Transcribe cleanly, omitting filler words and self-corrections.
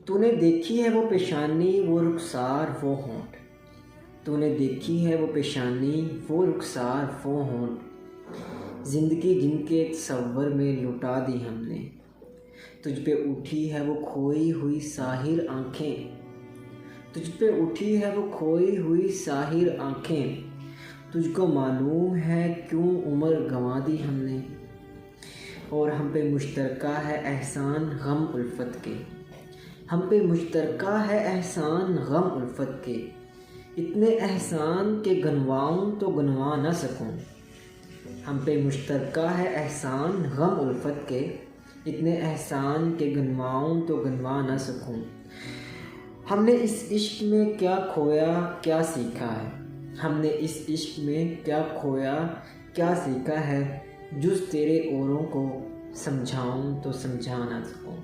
تو نے دیکھی ہے وہ پیشانی وہ رخسار وہ ہونٹ، تو نے دیکھی ہے وہ پیشانی وہ رخسار وہ ہونٹ، زندگی جن کے تصور میں لٹا دی ہم نے، تجھ پہ اٹھی ہے وہ کھوئی ہوئی ساحر آنکھیں، تجھ پہ اٹھی ہے وہ کھوئی ہوئی ساحر آنکھیں، تجھ کو معلوم ہے کیوں عمر گنوا دی ہم نے، اور ہم پہ مشترکہ ہے احسان غم الفت کے، ہم پہ مشترکہ ہے احسان غم الفت کے، اتنے احسان کہ گنواؤں تو گنوا نہ سکوں، ہم پہ مشترکہ ہے احسان غم الفت کے، اتنے احسان کہ گنواؤں تو گنوا نہ سکوں، ہم نے اس عشق میں کیا کھویا کیا سیکھا ہے، ہم نے اس عشق میں کیا کھویا کیا سیکھا ہے، جز تیرے اوروں کو سمجھاؤں تو سمجھا نہ سکوں۔